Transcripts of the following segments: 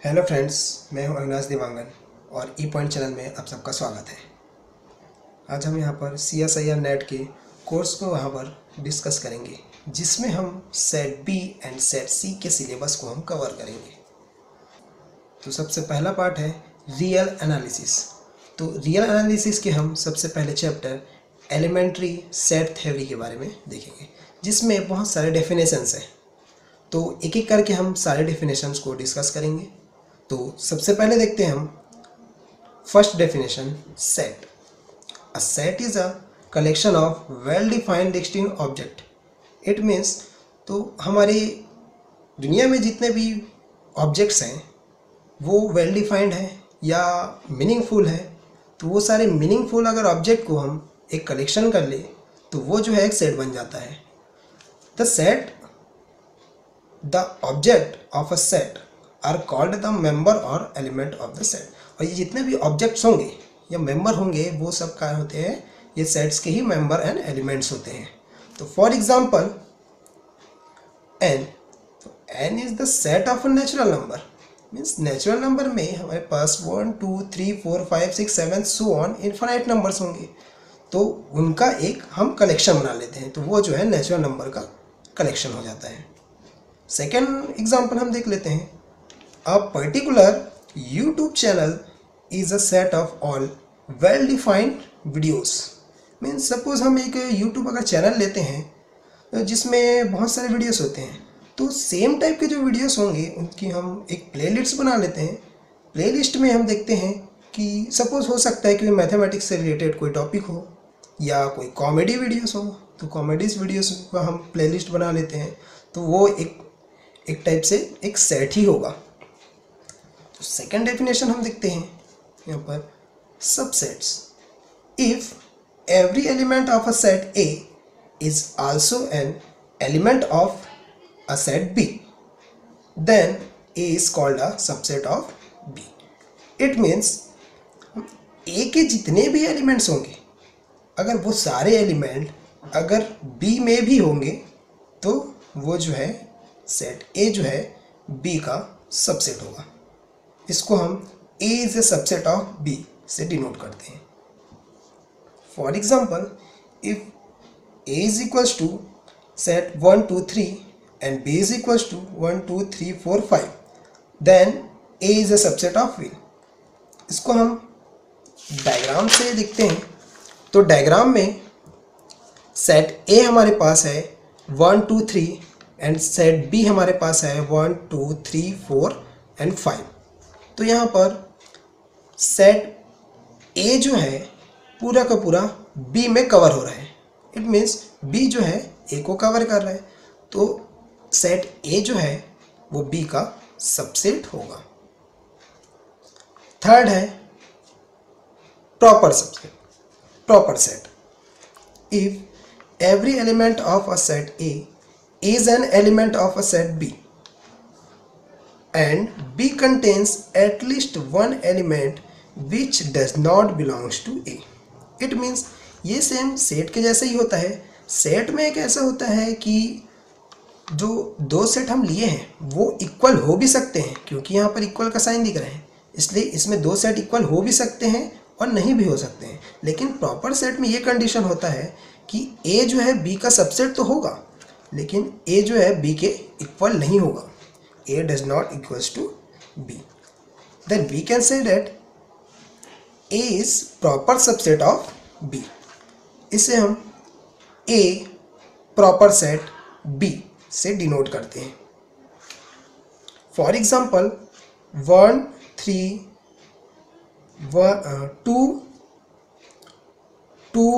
Hello friends, मैं हूं अविनाश देवांगन और ई पॉइंट चैनल में आप सबका स्वागत है। आज हम यहां पर CSIR नेट के कोर्स को वहां पर डिस्कस करेंगे, जिसमें हम सेट बी एंड सेट सी के सिलेबस को हम कवर करेंगे। तो सबसे पहला पार्ट है रियल एनालिसिस। तो रियल एनालिसिस के हम सबसे पहले चैप्टर एलिमेंट्री सेट थ्योरी के बारे में देखेंगे, जिसमें बहुत सारे डेफिनेशंस हैं। तो एक एक करके हम सारे डेफिनेशंस को डिस्कस करेंगे। तो सबसे पहले देखते हैं हम first definition set. A set is a collection of well defined distinct object. It means, तो हमारी दुनिया में जितने भी ऑब्जेक्ट्स हैं वो वेल डिफाइंड है या मीनिंगफुल है। तो वो सारे मीनिंगफुल अगर ऑब्जेक्ट को हम एक कलेक्शन कर ले तो वो जो है एक सेट बन जाता है। The object of a set are called the member और एलिमेंट ऑफ द सेट। और ये जितने भी ऑब्जेक्ट्स होंगे या मेंबर होंगे वो सब क्या होते हैं, ये सेट्स के ही मेंबर एंड एलिमेंट्स होते हैं। तो फॉर एग्जांपल एन, तो N is the set of a natural number. Means natural number में हमारे पास 1 2 3 4 5 6 7 सो ऑन इनफाइनाइट नंबर्स होंगे, तो उनका एक हम कलेक्शन बना लेते हैं, तो वो जो है नेचुरल नंबर का कलेक्शन हो जाता है। सेकेंड एग्जाम्पल हम देख लेते हैं। A particular YouTube channel is a set of all well-defined videos. Means suppose हम एक YouTube अगर चैनल लेते हैं जिसमें बहुत सारे वीडियोस होते हैं, तो सेम टाइप के जो वीडियोस होंगे उनकी हम एक प्लेलिस्ट बना लेते हैं। प्लेलिस्ट में हम देखते हैं कि सपोज हो सकता है कि मैथमेटिक्स से रिलेटेड कोई टॉपिक हो या कोई कॉमेडी वीडियोस हो, तो कॉमेडीज वीडियोस का हम प्लेलिस्ट बना लेते हैं, तो वो एक टाइप से एक सेट ही होगा। तो सेकेंड डेफिनेशन हम देखते हैं यहाँ पर subsets. If every element of a set A is also an element of a set B, then A is called a subset of B. It means A के जितने भी एलिमेंट्स होंगे, अगर वो सारे एलिमेंट अगर बी में भी होंगे तो वो जो है सेट ए जो है बी का सबसेट होगा। इसको हम A is a subset of B से डिनोट करते हैं। For example, if A is equals to set 1 2 3 and B is equals to 1 2 3 4 5, then A is a subset of B। इसको हम डायग्राम से देखते हैं। तो डायग्राम में सेट A हमारे पास है 1 2 3 एंड सेट B हमारे पास है 1 2 3 4 एंड 5। तो यहाँ पर सेट ए जो है पूरा का पूरा बी में कवर हो रहा है। इट मीन्स बी जो है ए को कवर कर रहा है, तो सेट ए जो है वो बी का सबसेट होगा। थर्ड है proper subset, proper set. If every element of a set A is an element of a set B and B contains at least one element which does not belongs to A. It means ये same set के जैसा ही होता है। Set में एक ऐसा होता है कि जो दो सेट हम लिए हैं वो इक्वल हो भी सकते हैं, क्योंकि यहाँ पर इक्वल का साइन दिख रहा है, इसलिए इसमें दो सेट इक्वल हो भी सकते हैं और नहीं भी हो सकते हैं। लेकिन प्रॉपर सेट में ये कंडीशन होता है कि A जो है B का सबसेट तो होगा, लेकिन A जो है B के इक्वल नहीं होगा। A does not equals to B. Then we can say that A is proper subset of B. इसे हम A proper set B से डिनोट करते हैं। For example, 1 3 2 2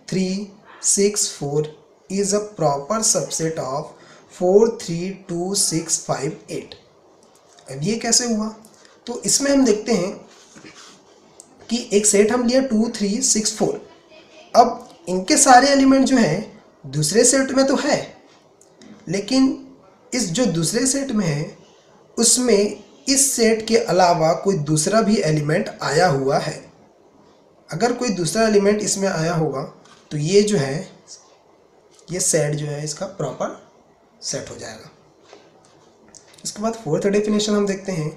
3 6 4 is a proper subset of 4 3 2 6 5 8। अब ये कैसे हुआ? तो इसमें हम देखते हैं कि एक सेट हम लिया 2 3 6 4। अब इनके सारे एलिमेंट जो हैं दूसरे सेट में तो है, लेकिन इस जो दूसरे सेट में है उसमें इस सेट के अलावा कोई दूसरा भी एलिमेंट आया हुआ है। अगर कोई दूसरा एलिमेंट इसमें आया होगा तो ये जो है ये सेट जो है इसका प्रॉपर सेट हो जाएगा। इसके बाद फोर्थ डेफिनेशन हम देखते हैं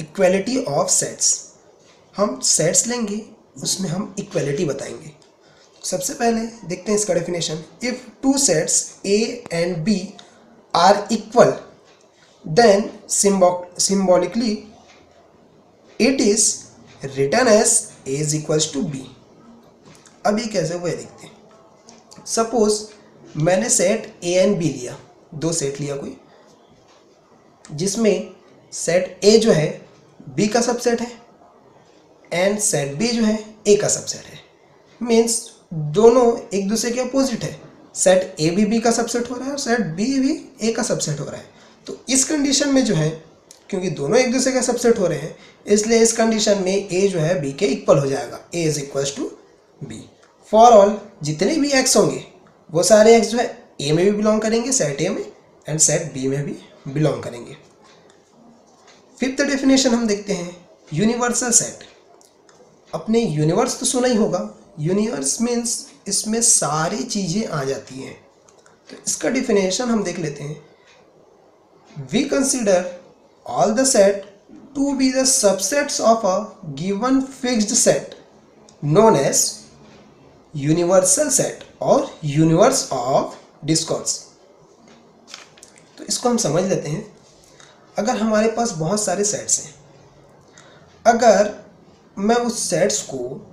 इक्वलिटी ऑफ सेट्स। हम सेट्स लेंगे, उसमें हम इक्वलिटी बताएंगे। सबसे पहले देखते हैं इसका definition. If two sets A and B are equal then symbolically it is written as A is equals to B. अब ये कैसे हुआ देखते हैं। सपोज मैंने सेट ए एंड बी लिया, दो सेट लिया कोई, जिसमें सेट ए जो है बी का सबसेट है एंड सेट बी जो है ए का सबसेट है। मीन्स दोनों एक दूसरे के अपोजिट है। सेट ए भी बी का सबसेट हो रहा है और सेट बी भी ए का सबसेट हो रहा है। तो इस कंडीशन में जो है, क्योंकि दोनों एक दूसरे का सबसेट हो रहे हैं, इसलिए इस कंडीशन में ए जो है बी के इक्वल हो जाएगा, A is equals to B. For all जितने भी एक्स होंगे वो सारे एक्स जो है ए में भी बिलोंग करेंगे, सेट ए में, एंड सेट बी में भी बिलोंग करेंगे। फिफ्थ डेफिनेशन हम देखते हैं, यूनिवर्सल सेट। अपने यूनिवर्स तो सुना ही होगा। यूनिवर्स मीन्स इसमें सारी चीज़ें आ जाती हैं। तो इसका डेफिनेशन हम देख लेते हैं। We consider all the set to be the subsets of a given fixed set known as universal set और यूनिवर्स ऑफ डिस्कोर्स। तो इसको हम समझ लेते हैं। अगर हमारे पास बहुत सारे सेट्स हैं, अगर मैं उस सेट्स को,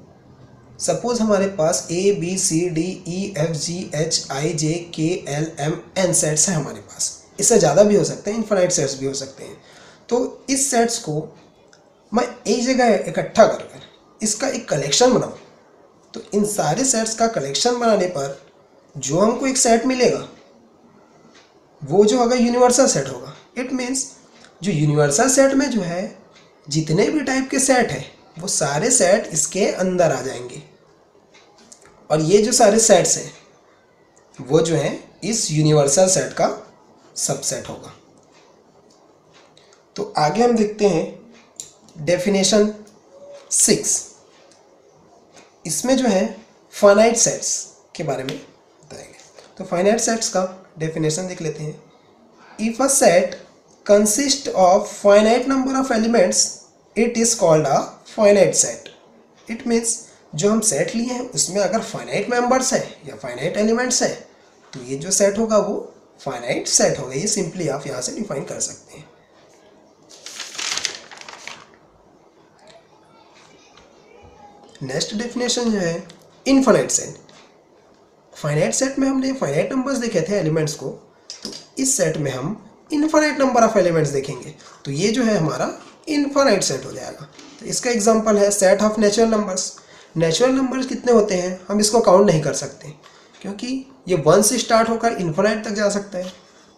सपोज हमारे पास A B C D E F G H I J K L M N sets हैं हमारे पास, इससे ज़्यादा भी हो सकते हैं, इनफाइनाइट सेट्स भी हो सकते हैं। तो इस सेट्स को मैं एक जगह इकट्ठा कर इसका एक कलेक्शन बनाऊँ, तो इन सारे सेट्स का कलेक्शन बनाने पर जो हमको एक सेट मिलेगा वो जो होगा यूनिवर्सल सेट होगा। इट मीन्स जो यूनिवर्सल सेट में जो है जितने भी टाइप के सेट हैं वो सारे सेट इसके अंदर आ जाएंगे, और ये जो सारे सेट्स हैं वो जो है इस यूनिवर्सल सेट का सबसेट होगा। तो आगे हम देखते हैं डेफिनेशन 6। इसमें जो है फाइनाइट सेट्स के बारे में बताएंगे। तो फाइनाइट सेट्स का डेफिनेशन देख लेते हैं। If a set consist of finite number of elements it is called a finite set. It means जो हम सेट लिए हैं उसमें अगर फाइनाइट मेंबर्स है या फाइनाइट एलिमेंट्स है तो ये जो सेट होगा वो फाइनाइट सेट होगा। ये सिंपली आप यहाँ से डिफाइन कर सकते हैं। नेक्स्ट डेफिनेशन जो है इनफाइनाइट सेट। फाइनाइट सेट में हमने फाइनाइट नंबर्स देखे थे एलिमेंट्स को, तो इस सेट में हम इनफाइनाइट नंबर ऑफ एलिमेंट्स देखेंगे, तो ये जो है हमारा इनफाइनाइट सेट हो जाएगा। तो इसका एग्जांपल है set of natural numbers. Natural numbers कितने होते हैं हम इसको काउंट नहीं कर सकते, क्योंकि ये 1 से स्टार्ट होकर इनफाइनाइट तक जा सकता है।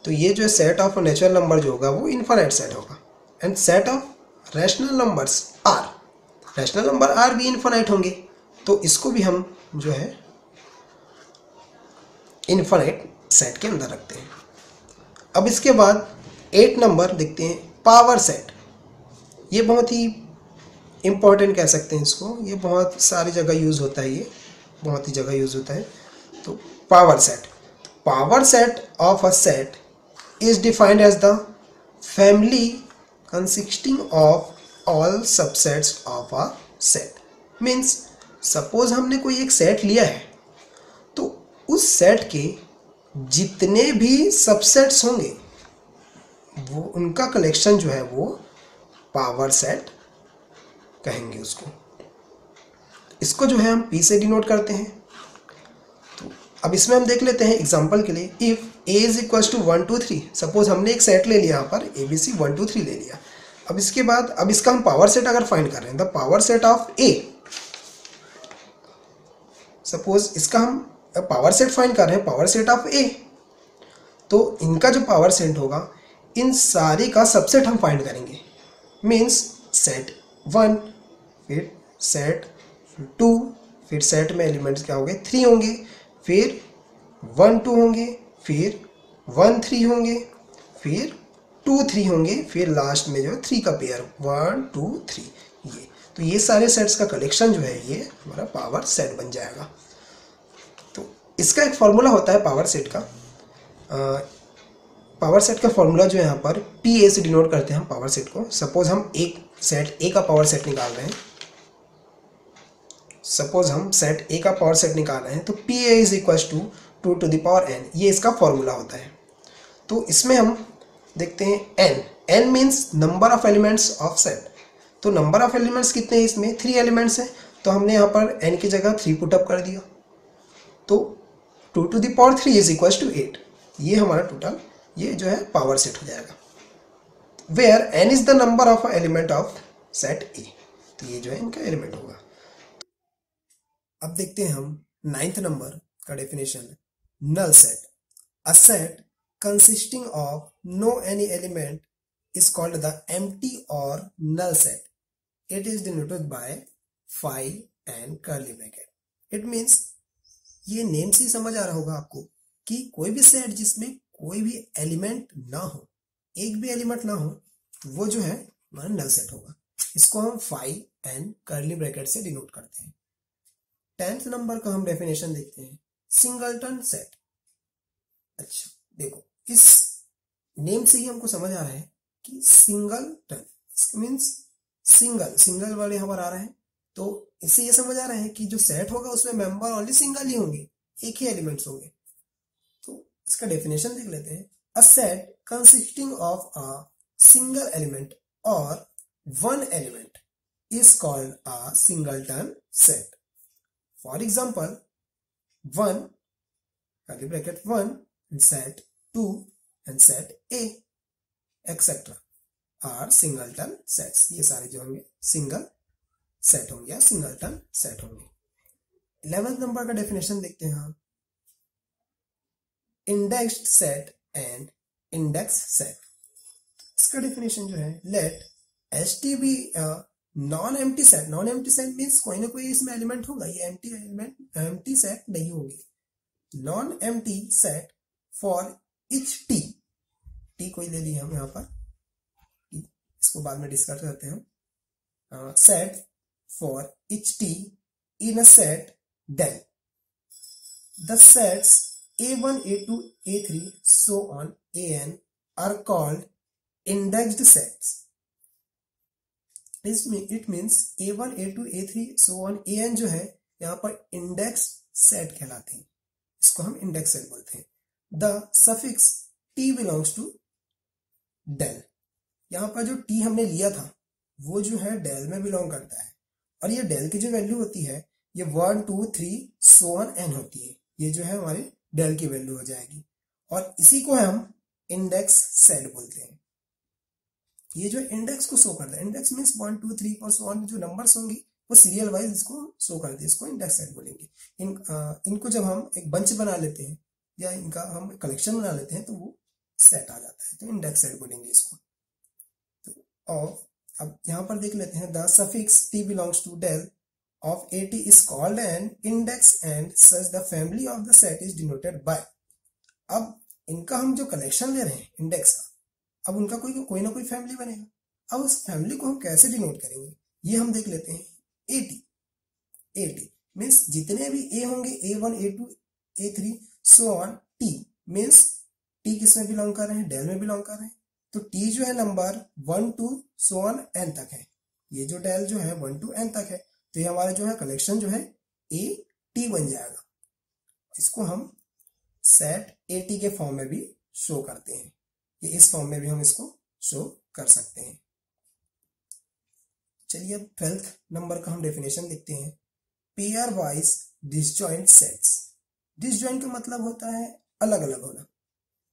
तो ये जो सेट ऑफ नेचुरल नंबर जो होगा वो इनफाइनाइट सेट होगा। And set of rational numbers are, rational number are भी इनफाइनाइट होंगे, तो इसको भी हम जो है इनफाइनाइट सेट के अंदर रखते हैं। अब इसके बाद 8 नंबर देखते हैं, पावर सेट। ये बहुत ही इम्पॉर्टेंट कह सकते हैं इसको, ये बहुत सारी जगह यूज़ होता है, ये बहुत ही जगह यूज़ होता है। तो power set, power set of a set is defined as the family consisting of all subsets of a set. Means suppose हमने कोई एक सेट लिया है, तो उस सेट के जितने भी सबसेट्स होंगे वो उनका कलेक्शन जो है वो पावर सेट कहेंगे उसको। इसको जो है हम P से डिनोट करते हैं। तो अब इसमें हम देख लेते हैं एग्जांपल के लिए, if A is equals to 1 2 3। Suppose हमने एक सेट ले लिया यहाँ पर ABC 1 2 3 ले लिया। अब इसके बाद अब इसका हम पावर सेट अगर फाइंड कर रहे हैं, the power set of A, suppose इसका हम पावर सेट फाइंड कर रहे हैं, पावर सेट ऑफ A, तो इनका जो पावर सेट होगा इन सारी का सबसेट हम फाइंड करेंगे। मीन्स सेट 1, फिर सेट 2, फिर सेट में एलिमेंट्स क्या होंगे 3 होंगे, फिर 1 2 होंगे, फिर 1 3 होंगे, फिर 2 3 होंगे, फिर लास्ट में जो 3 का पेयर 1 2 3। ये तो ये सारे सेट्स का कलेक्शन जो है ये हमारा पावर सेट बन जाएगा। तो इसका एक फॉर्मूला होता है पावर सेट का, पावर सेट का फॉर्मूला जो है यहाँ पर पी ए से डिनोट करते हैं हम पावर सेट को। सपोज हम एक सेट ए का पावर सेट निकाल रहे हैं, सपोज हम सेट ए का पावर सेट निकाल रहे हैं, तो P A is equal to 2 to the power n, ये इसका फॉर्मूला होता है। तो इसमें हम देखते हैं n means number of elements of set. तो नंबर ऑफ एलिमेंट्स कितने हैं इसमें, 3 एलिमेंट्स हैं, तो हमने यहाँ पर n की जगह 3 पुटअप कर दिया, तो 2 to the power 3 is equal to 8, ये हमारा टोटल ये जो है पावर सेट हो जाएगा, where n is the number of element of set A. तो ये जो है इनका एलिमेंट होगा। अब देखते हैं हम 9th नंबर का definition, null set. A set consisting of no any element is called the empty or null set. It is denoted by phi and curly bracket. It means ये नेम से ही समझ आ रहा होगा आपको कि कोई भी सेट जिसमें कोई भी एलिमेंट ना हो, एक भी एलिमेंट ना हो, वो जो है हमारा नल सेट होगा। इसको हम phi and curly bracket से डिनोट करते हैं। 10th नंबर का हम डेफिनेशन देखते हैं, सिंगलटन सेट। अच्छा देखो, इस नेम से ही हमको समझ आ रहा है कि सिंगलटन मीन्स सिंगल वर्ड यहाँ पर आ रहा है, तो इससे ये समझ आ रहा है कि जो सेट होगा उसमें मेंबर ओनली सिंगल ही होंगे, एक ही एलिमेंट्स होंगे। तो इसका डेफिनेशन देख लेते हैं, a set consisting of a single element और one element is called a singleton set. For example 1 curly bracket 1 and set 2 and set A etcetera are singleton sets. ये सारे जो होंगे सिंगल सेट होंगे या सिंगलटन सेट होंगे। 11th number का definition देखते हैं हम, indexed set and index set. इसका डेफिनेशन जो है, let S T be non empty set. Non empty set means कोई ना कोई इसमें एलिमेंट होगा, ये एम्प्टी सेट नहीं होंगे। Non empty set for each T कोई ले लिया हम यहाँ पर, इसको बाद में डिस्कस करते हैं। Set for each T in a set then the sets a1 a2 a3 so on an are called indexed sets. It means a1 a2 a3 so on an जो है यहाँ पर इंडेक्स सेट कहलाते हैं, इसको हम इंडेक्स सेट बोलते हैं। The suffix t belongs to del, यहाँ पर जो t हमने लिया था वो जो है डेल में बिलोंग करता है, और ये डेल की जो वैल्यू होती है ये 1 2 3 so on n होती है, ये जो है हमारे डेल की वैल्यू हो जाएगी, और इसी को हम इंडेक्स सेट बोलते हैं। ये जो इंडेक्स को शो करता है, इंडेक्स मीन्स 1 2 3 4 so on जो नंबर्स होंगे वो सीरियल वाइज इसको शो करते हैं, इसको इंडेक्स सेट बोलेंगे। इनको जब हम एक बंच बना लेते हैं या इनका हम कलेक्शन बना लेते हैं तो वो सेट आ जाता है, तो इंडेक्स सेट बोलेंगे इसको। तो और अब यहाँ पर देख लेते हैं, the suffix t belongs to del of at is called an index and such the family of the set is denoted by. अब इनका हम जो कलेक्शन ले रहे हैं इंडेक्स का, अब उनका कोई ना कोई फैमिली बनेगा। अब उस फैमिली को हम कैसे डिनोट करेंगे, ये हम देख लेते हैं। at मीन्स जितने भी a होंगे a1 a2 a3 so on t means t किसमें बिलोंग कर रहे हैं, डेल में बिलोंग कर रहे हैं, तो t जो है नंबर 1 2 सो ऑन n तक है, ये जो डेल जो है 1 to n तक है, तो ये हमारा जो है कलेक्शन जो है a t बन जाएगा। इसको हम सेट a t के फॉर्म में भी शो करते हैं, ये इस फॉर्म में भी हम इसको शो कर सकते हैं। चलिए अब 12th नंबर का हम डेफिनेशन देखते हैं, pair wise disjoint sets. Disjoint का मतलब होता है अलग अलग होना,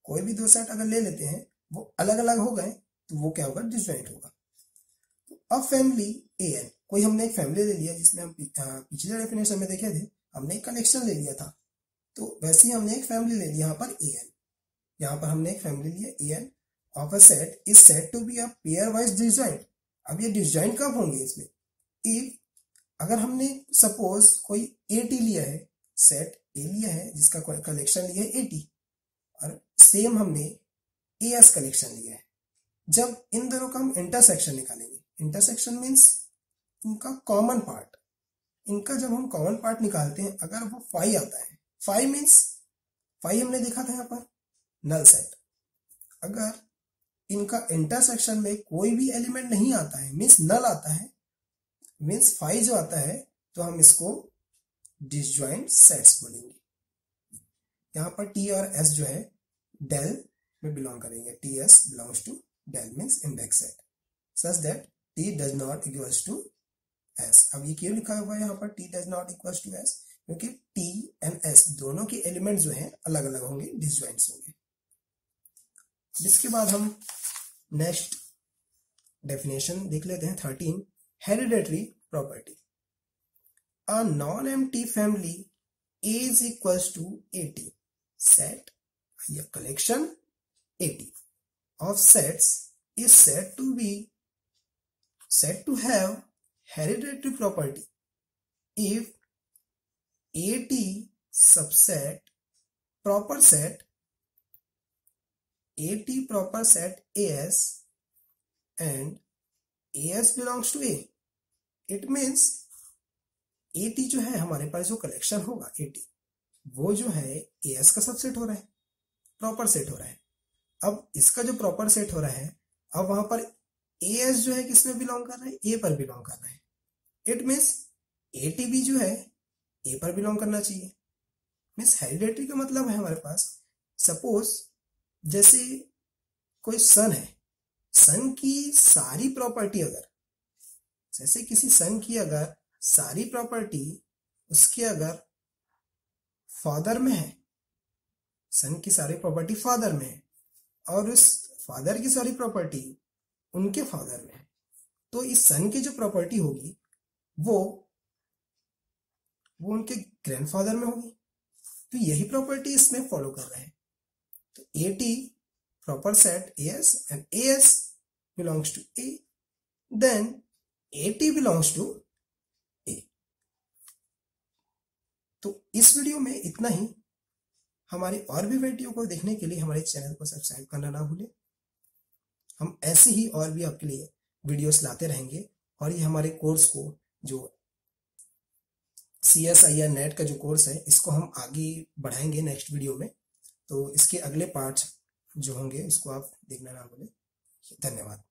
कोई भी दो सेट अगर ले लेते हैं वो अलग अलग हो गए तो वो क्या होगा, डिसजॉइंट होगा। तो अब फैमिली an, कोई हमने एक फैमिली ले लिया जिसमें हम पिछले डेफिनेशन में देखे थे, हमने एक कलेक्शन ले लिया था, तो वैसे ही हमने एक फैमिली ले ली यहाँ पर an, यहाँ पर हमने एक फैमिली लिया an of a set is said to be a pairwise disjoint. अब ये डिसजॉइंट कब होंगे इसमें, इफ अगर हमने सपोज कोई at लिया है, सेट a लिया है जिसका कलेक्शन लिया है at, और सेम हमने as कलेक्शन लिया है, जब इन दोनों का हम इंटरसेक्शन निकालेंगे, इंटरसेक्शन मीन्स इनका कॉमन पार्ट, इनका जब हम कॉमन पार्ट निकालते हैं अगर वो 5 आता है, 5 मीन्स 5 हमने देखा था यहाँ पर नल सेट, अगर इनका इंटरसेक्शन में कोई भी एलिमेंट नहीं आता है, मीन्स नल आता है, मीन्स 5 जो आता है, तो हम इसको डिसजॉइंट सेट्स बोलेंगे। यहाँ पर टी और एस जो है डेल में बिलोंग करेंगे। T S belongs to del means index set such that T does not equals to S. अब ये क्यों लिखा हुआ है यहाँ पर T does not equals to S? क्योंकि टी एंड एस दोनों के एलिमेंट जो हैं अलग अलग होंगे, डिसजॉइंट्स होंगे। इसके बाद हम नेक्स्ट डेफिनेशन देख लेते हैं 13, hereditary property. A non empty family A is equals to 80 set, a collection 80 of sets is said to have hereditary property if 80 subset proper set 80 proper set AS and AS belongs to A. It means 80 जो है हमारे पास जो collection होगा 80 वो जो है AS का subset हो रहा है, प्रॉपर सेट हो रहा है। अब इसका जो प्रॉपर सेट हो रहा है, अब वहां पर AS जो है किसमें बिलोंग कर रहा है? A पर बिलोंग कर रहा है। इट मीन्स 80 भी जो है A पर बिलोंग करना चाहिए। मीन्स हेरिडेटरी का मतलब है हमारे पास, सपोज जैसे कोई सन है, सन की सारी प्रॉपर्टी अगर, जैसे किसी सन की अगर सारी प्रॉपर्टी उसके अगर फादर में है, सन की सारी प्रॉपर्टी फादर में है और उस फादर की सारी प्रॉपर्टी उनके फादर में है, तो इस सन की जो प्रॉपर्टी होगी वो उनके ग्रैंडफादर में होगी। तो यही प्रॉपर्टी इसमें फॉलो कर रहे हैं। तो 80 proper set AS and AS belongs to A, then 80 belongs to A। तो इस वीडियो में इतना ही। हमारी और भी वीडियो को देखने के लिए हमारे चैनल को सब्सक्राइब करना ना भूलें। हम ऐसे ही और भी आपके लिए वीडियोस लाते रहेंगे और ये हमारे कोर्स को, जो CSIR नेट का जो कोर्स है, इसको हम आगे बढ़ाएंगे नेक्स्ट वीडियो में। तो इसके अगले पार्ट्स जो होंगे इसको आप देखना ना भूलें। धन्यवाद।